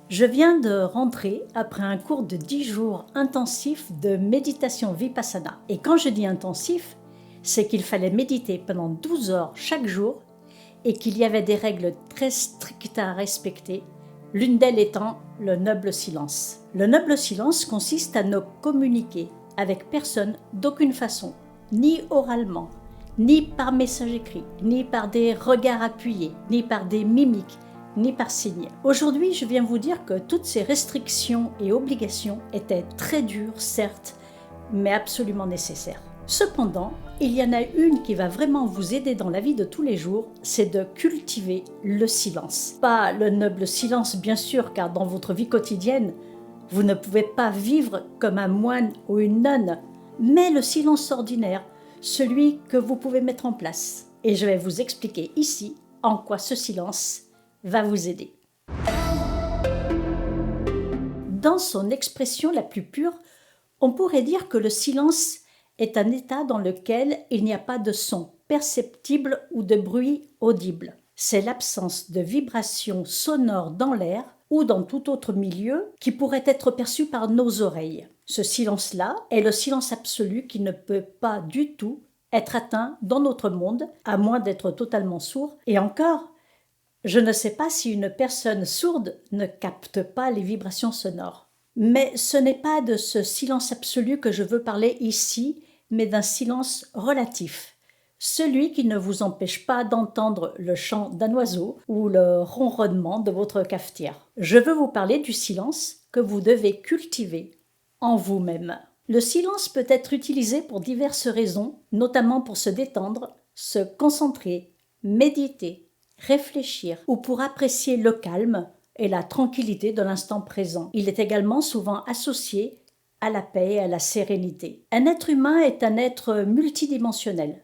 Je viens de rentrer après un cours de 10 jours intensif de méditation Vipassana. Et quand je dis intensif, c'est qu'il fallait méditer pendant 12 heures chaque jour et qu'il y avait des règles très strictes à respecter, l'une d'elles étant le noble silence. Le noble silence consiste à ne communiquer avec personne d'aucune façon, ni oralement, ni par message écrit, ni par des regards appuyés, ni par des mimiques, ni par signes. Aujourd'hui, je viens vous dire que toutes ces restrictions et obligations étaient très dures, certes, mais absolument nécessaires. Cependant, il y en a une qui va vraiment vous aider dans la vie de tous les jours, c'est de cultiver le silence. Pas le noble silence, bien sûr, car dans votre vie quotidienne, vous ne pouvez pas vivre comme un moine ou une nonne, mais le silence ordinaire, celui que vous pouvez mettre en place. Et je vais vous expliquer ici en quoi ce silence va vous aider. Dans son expression la plus pure, on pourrait dire que le silence est un état dans lequel il n'y a pas de son perceptible ou de bruit audible. C'est l'absence de vibrations sonores dans l'air ou dans tout autre milieu qui pourrait être perçu par nos oreilles. Ce silence-là est le silence absolu qui ne peut pas du tout être atteint dans notre monde, à moins d'être totalement sourd. Et encore, je ne sais pas si une personne sourde ne capte pas les vibrations sonores. Mais ce n'est pas de ce silence absolu que je veux parler ici, mais d'un silence relatif. Celui qui ne vous empêche pas d'entendre le chant d'un oiseau ou le ronronnement de votre cafetière. Je veux vous parler du silence que vous devez cultiver en vous-même. Le silence peut être utilisé pour diverses raisons, notamment pour se détendre, se concentrer, méditer, réfléchir ou pour apprécier le calme et la tranquillité de l'instant présent. Il est également souvent associé à la paix et à la sérénité. Un être humain est un être multidimensionnel,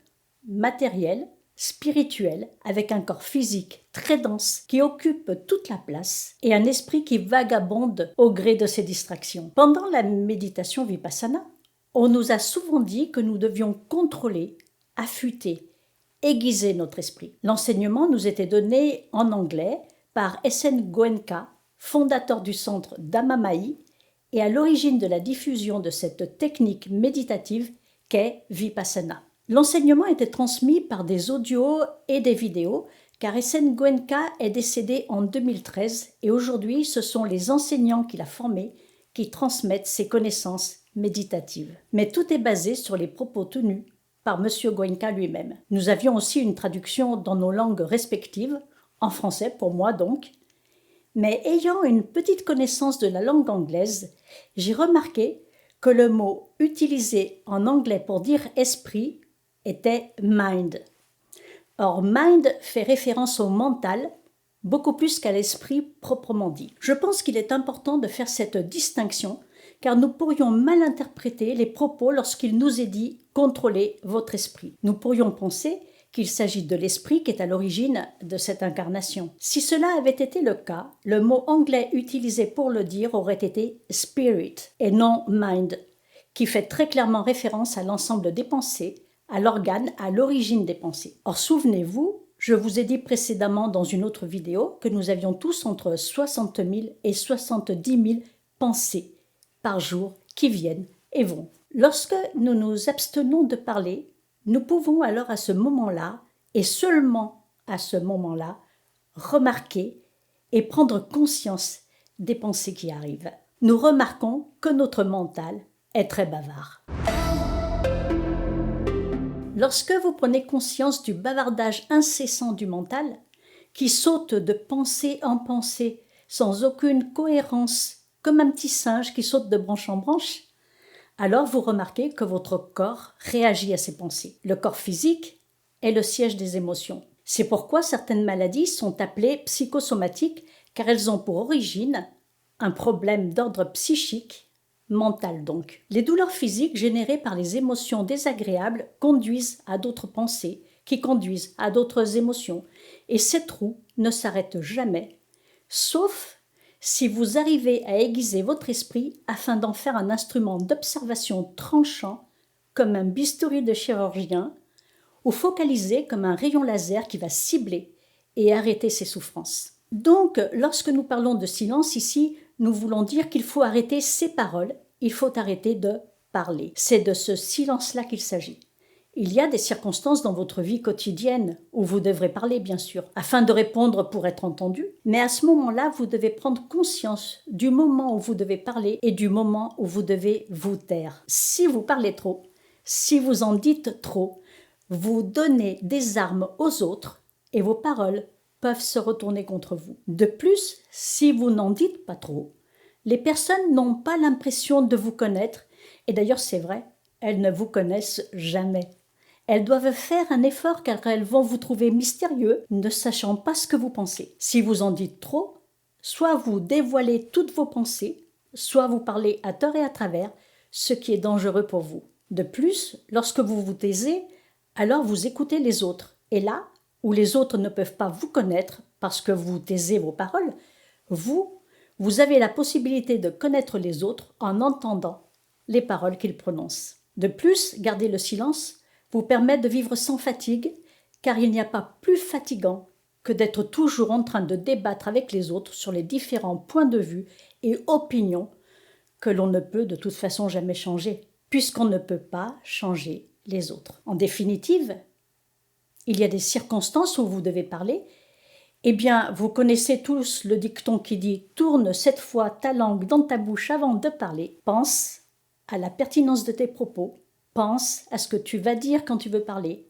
matériel, spirituel, avec un corps physique très dense qui occupe toute la place et un esprit qui vagabonde au gré de ses distractions. Pendant la méditation Vipassana, on nous a souvent dit que nous devions contrôler, affûter, aiguiser notre esprit. L'enseignement nous était donné en anglais par S.N. Goenka, fondateur du centre d'Amamaï et à l'origine de la diffusion de cette technique méditative qu'est Vipassana. L'enseignement était transmis par des audios et des vidéos car S.N. Goenka est décédé en 2013 et aujourd'hui ce sont les enseignants qu'il a formés qui transmettent ses connaissances méditatives. Mais tout est basé sur les propos tenus par M. Goenka lui-même. Nous avions aussi une traduction dans nos langues respectives, en français pour moi donc, mais ayant une petite connaissance de la langue anglaise, j'ai remarqué que le mot utilisé en anglais pour dire esprit était mind. Or, mind fait référence au mental, beaucoup plus qu'à l'esprit proprement dit. Je pense qu'il est important de faire cette distinction car nous pourrions mal interpréter les propos lorsqu'il nous est dit « contrôlez votre esprit ». Nous pourrions penser qu'il s'agit de l'esprit qui est à l'origine de cette incarnation. Si cela avait été le cas, le mot anglais utilisé pour le dire aurait été « spirit » et non « mind », qui fait très clairement référence à l'ensemble des pensées, à l'organe à l'origine des pensées. Or, souvenez-vous, je vous ai dit précédemment dans une autre vidéo que nous avions tous entre 60 000 et 70 000 pensées par jour qui viennent et vont. Lorsque nous nous abstenons de parler, nous pouvons alors à ce moment-là, et seulement à ce moment-là, remarquer et prendre conscience des pensées qui arrivent. Nous remarquons que notre mental est très bavard. Lorsque vous prenez conscience du bavardage incessant du mental, qui saute de pensée en pensée sans aucune cohérence, comme un petit singe qui saute de branche en branche, alors vous remarquez que votre corps réagit à ces pensées. Le corps physique est le siège des émotions. C'est pourquoi certaines maladies sont appelées psychosomatiques, car elles ont pour origine un problème d'ordre psychique, mental donc. Les douleurs physiques générées par les émotions désagréables conduisent à d'autres pensées, qui conduisent à d'autres émotions, et cette roue ne s'arrête jamais, sauf si vous arrivez à aiguiser votre esprit afin d'en faire un instrument d'observation tranchant comme un bistouri de chirurgien ou focalisé comme un rayon laser qui va cibler et arrêter ses souffrances. Donc, lorsque nous parlons de silence ici, nous voulons dire qu'il faut arrêter ces paroles, il faut arrêter de parler. C'est de ce silence-là qu'il s'agit. Il y a des circonstances dans votre vie quotidienne où vous devrez parler, bien sûr, afin de répondre pour être entendu, mais à ce moment-là, vous devez prendre conscience du moment où vous devez parler et du moment où vous devez vous taire. Si vous parlez trop, si vous en dites trop, vous donnez des armes aux autres et vos paroles peuvent se retourner contre vous. De plus, si vous n'en dites pas trop, les personnes n'ont pas l'impression de vous connaître, et d'ailleurs c'est vrai, elles ne vous connaissent jamais. Elles doivent faire un effort car elles vont vous trouver mystérieux, ne sachant pas ce que vous pensez. Si vous en dites trop, soit vous dévoilez toutes vos pensées, soit vous parlez à tort et à travers, ce qui est dangereux pour vous. De plus, lorsque vous vous taisez, alors vous écoutez les autres. Et là, où les autres ne peuvent pas vous connaître parce que vous taisez vos paroles, vous avez la possibilité de connaître les autres en entendant les paroles qu'ils prononcent. De plus, garder le silence vous permet de vivre sans fatigue, car il n'y a pas plus fatigant que d'être toujours en train de débattre avec les autres sur les différents points de vue et opinions que l'on ne peut de toute façon jamais changer, puisqu'on ne peut pas changer les autres. En définitive, il y a des circonstances où vous devez parler. Eh bien, vous connaissez tous le dicton qui dit « Tourne 7 fois ta langue dans ta bouche avant de parler ». Pense à la pertinence de tes propos. Pense à ce que tu vas dire quand tu veux parler.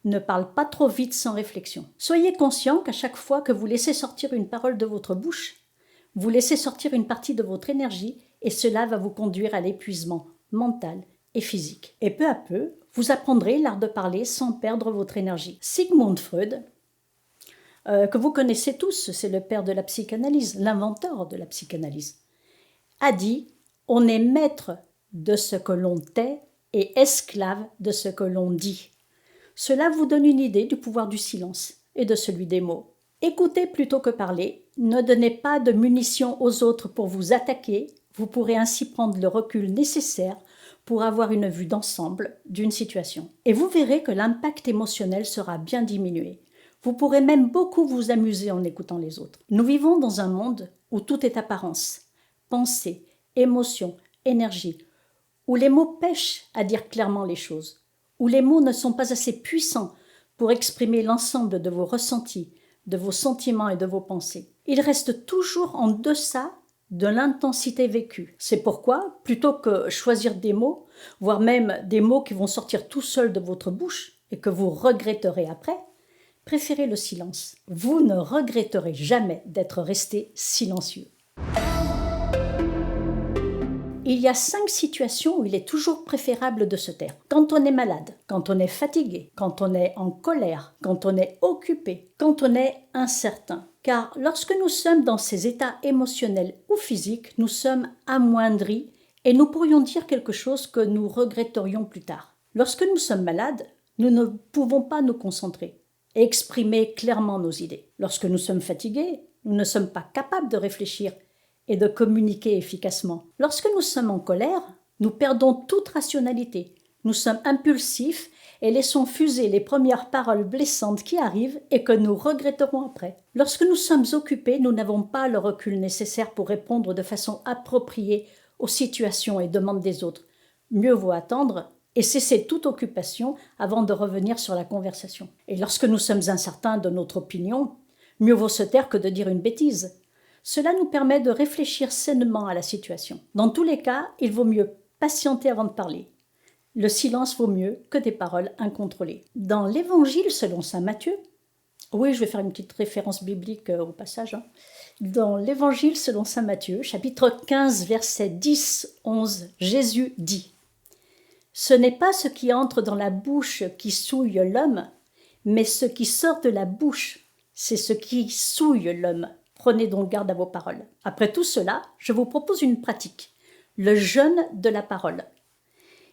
Ne parle pas trop vite sans réflexion. Soyez conscient qu'à chaque fois que vous laissez sortir une parole de votre bouche, vous laissez sortir une partie de votre énergie et cela va vous conduire à l'épuisement mental et physique. Et peu à peu, vous apprendrez l'art de parler sans perdre votre énergie. Sigmund Freud, que vous connaissez tous, c'est le père de la psychanalyse, l'inventeur de la psychanalyse, a dit « On est maître de ce que l'on tait et esclave de ce que l'on dit ». Cela vous donne une idée du pouvoir du silence et de celui des mots. Écoutez plutôt que parler, ne donnez pas de munitions aux autres pour vous attaquer, vous pourrez ainsi prendre le recul nécessaire pour avoir une vue d'ensemble d'une situation. Et vous verrez que l'impact émotionnel sera bien diminué. Vous pourrez même beaucoup vous amuser en écoutant les autres. Nous vivons dans un monde où tout est apparence, pensée, émotion, énergie, où les mots pêchent à dire clairement les choses, où les mots ne sont pas assez puissants pour exprimer l'ensemble de vos ressentis, de vos sentiments et de vos pensées. Ils restent toujours en deçà de l'intensité vécue. C'est pourquoi, plutôt que choisir des mots, voire même des mots qui vont sortir tout seuls de votre bouche et que vous regretterez après, préférez le silence. Vous ne regretterez jamais d'être resté silencieux. Il y a 5 situations où il est toujours préférable de se taire. Quand on est malade, quand on est fatigué, quand on est en colère, quand on est occupé, quand on est incertain. Car lorsque nous sommes dans ces états émotionnels ou physiques, nous sommes amoindris et nous pourrions dire quelque chose que nous regretterions plus tard. Lorsque nous sommes malades, nous ne pouvons pas nous concentrer et exprimer clairement nos idées. Lorsque nous sommes fatigués, nous ne sommes pas capables de réfléchir et de communiquer efficacement. Lorsque nous sommes en colère, nous perdons toute rationalité. Nous sommes impulsifs et laissons fuser les premières paroles blessantes qui arrivent et que nous regretterons après. Lorsque nous sommes occupés, nous n'avons pas le recul nécessaire pour répondre de façon appropriée aux situations et demandes des autres. Mieux vaut attendre et cesser toute occupation avant de revenir sur la conversation. Et lorsque nous sommes incertains de notre opinion, mieux vaut se taire que de dire une bêtise. Cela nous permet de réfléchir sainement à la situation. Dans tous les cas, il vaut mieux patienter avant de parler. Le silence vaut mieux que des paroles incontrôlées. Dans l'Évangile selon saint Matthieu, oui, je vais faire une petite référence biblique au passage. Dans l'Évangile selon saint Matthieu, chapitre 15, versets 10-11, Jésus dit « Ce n'est pas ce qui entre dans la bouche qui souille l'homme, mais ce qui sort de la bouche, c'est ce qui souille l'homme. Prenez donc garde à vos paroles. » Après tout cela, je vous propose une pratique, le jeûne de la parole.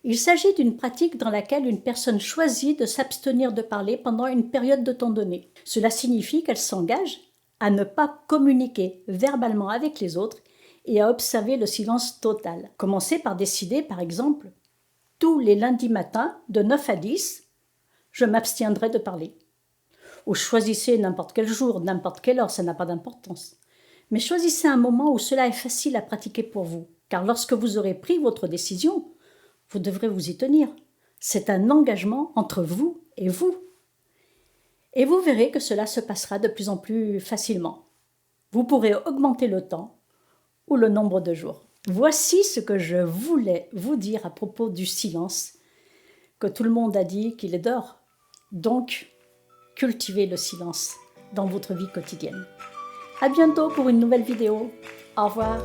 Il s'agit d'une pratique dans laquelle une personne choisit de s'abstenir de parler pendant une période de temps donné. Cela signifie qu'elle s'engage à ne pas communiquer verbalement avec les autres et à observer le silence total. Commencez par décider, par exemple, tous les lundis matins, de 9 à 10, je m'abstiendrai de parler. Ou choisissez n'importe quel jour, n'importe quelle heure, ça n'a pas d'importance. Mais choisissez un moment où cela est facile à pratiquer pour vous, car lorsque vous aurez pris votre décision, vous devrez vous y tenir. C'est un engagement entre vous et vous. Et vous verrez que cela se passera de plus en plus facilement. Vous pourrez augmenter le temps ou le nombre de jours. Voici ce que je voulais vous dire à propos du silence, que tout le monde a dit qu'il est d'or. Donc, cultivez le silence dans votre vie quotidienne. À bientôt pour une nouvelle vidéo. Au revoir.